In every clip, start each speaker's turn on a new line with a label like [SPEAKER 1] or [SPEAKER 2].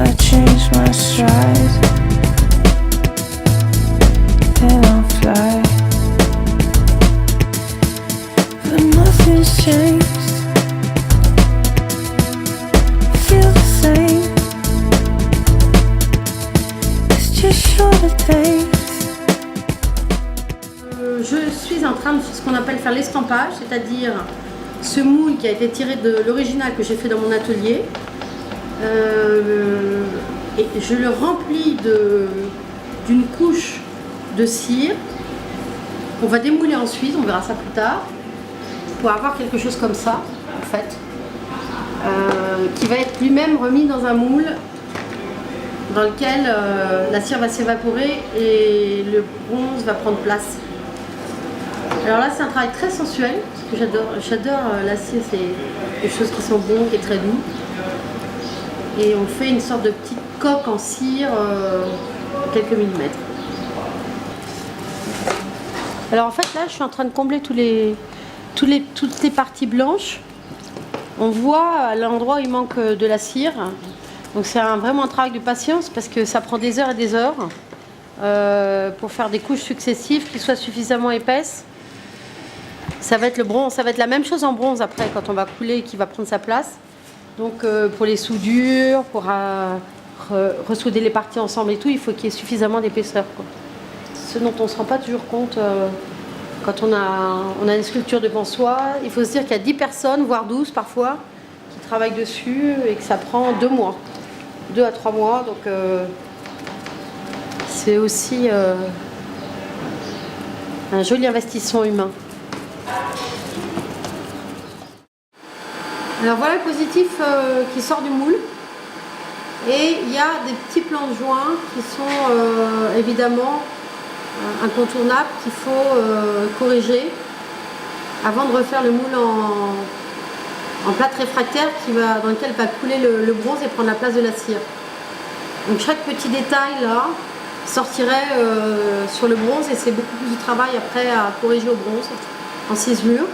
[SPEAKER 1] I change my stride, and I'll fly. But nothing's changed, feel the same. It's just shorter days.
[SPEAKER 2] Je suis en train de ce qu'on appelle faire l'estampage, c'est-à-dire ce moule qui a été tiré de l'original que j'ai fait dans mon atelier. Et je le remplis d'une couche de cire qu'on va démouler ensuite, on verra ça plus tard, pour avoir quelque chose comme ça en fait, qui va être lui-même remis dans un moule dans lequel la cire va s'évaporer et le bronze va prendre place. Alors là c'est un travail très sensuel, parce que j'adore la cire, c'est des choses qui sont bonnes, qui est très doux. Et on fait une sorte de petite coque en cire, quelques millimètres. Alors en fait là je suis en train de combler toutes les parties blanches. On voit à l'endroit où il manque de la cire. Donc c'est vraiment un travail de patience parce que ça prend des heures et des heures pour faire des couches successives qui soient suffisamment épaisses. Ça va être le bronze, ça va être la même chose en bronze après quand on va couler et qui va prendre sa place. Donc pour les soudures, pour ressouder les parties ensemble et tout, il faut qu'il y ait suffisamment d'épaisseur. Ce dont on ne se rend pas toujours compte quand on a une sculpture devant soi, il faut se dire qu'il y a 10 personnes, voire 12 parfois, qui travaillent dessus et que ça prend 2 mois, 2 à 3 mois. Donc c'est aussi un joli investissement humain. Alors voilà le positif qui sort du moule et il y a des petits plans de joint qui sont évidemment incontournables qu'il faut corriger avant de refaire le moule en plâtre réfractaire dans lequel va couler le bronze et prendre la place de la cire. Donc chaque petit détail là sortirait sur le bronze et c'est beaucoup plus de travail après à corriger au bronze en ciselure.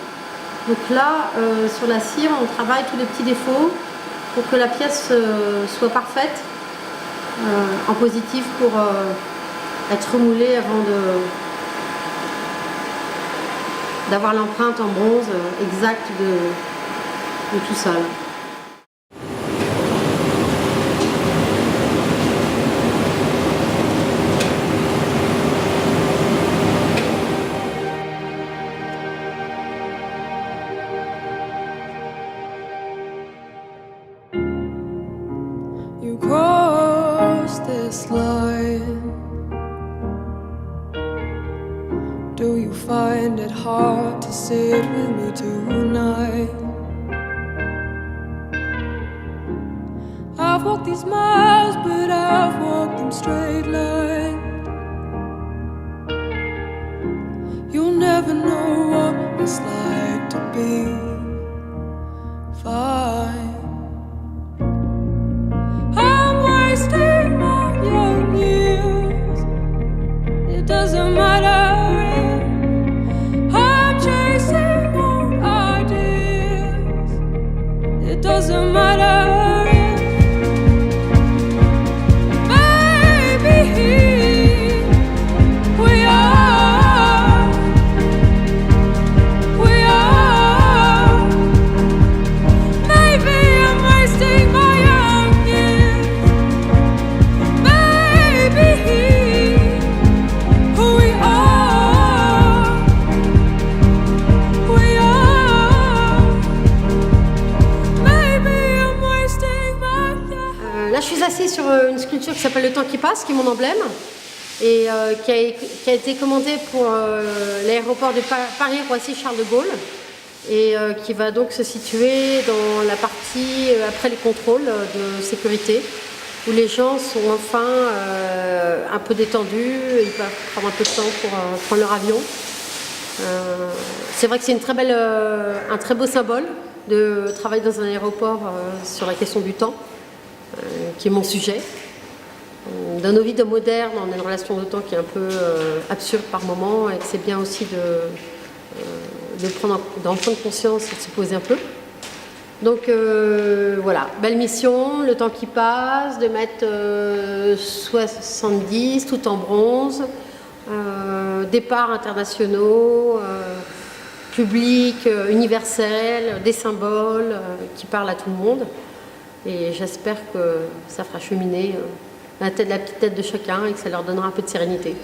[SPEAKER 2] Donc là, sur la cire, on travaille tous les petits défauts pour que la pièce soit parfaite en positif pour être remoulée avant d'avoir l'empreinte en bronze exacte de tout ça. Là.
[SPEAKER 1] You cross this line. Do you find it hard to sit with me tonight? I've walked these miles, but I've walked in straight line. You'll never know what it's like to be fine. Doesn't matter if I'm chasing old ideas. It doesn't matter if maybe we are maybe I'm wasting my young years. Maybe
[SPEAKER 2] là, je suis assise sur une sculpture qui s'appelle Le Temps qui passe, qui est mon emblème, et qui a été commandée pour l'aéroport de Paris-Roissy-Charles de Gaulle, et qui va donc se situer dans la partie après les contrôles de sécurité, où les gens sont enfin un peu détendus, ils peuvent prendre un peu de temps pour prendre leur avion. C'est vrai que c'est un très beau symbole de travailler dans un aéroport sur la question du temps. Qui est mon sujet. Dans nos vies de modernes, on a une relation de temps qui est un peu absurde par moment et que c'est bien aussi d'en prendre conscience et de se poser un peu. Donc voilà, belle mission, le temps qui passe, de mettre 70 tout en bronze, départs internationaux, public, universel, des symboles qui parlent à tout le monde. Et j'espère que ça fera cheminer la petite tête de chacun et que ça leur donnera un peu de sérénité.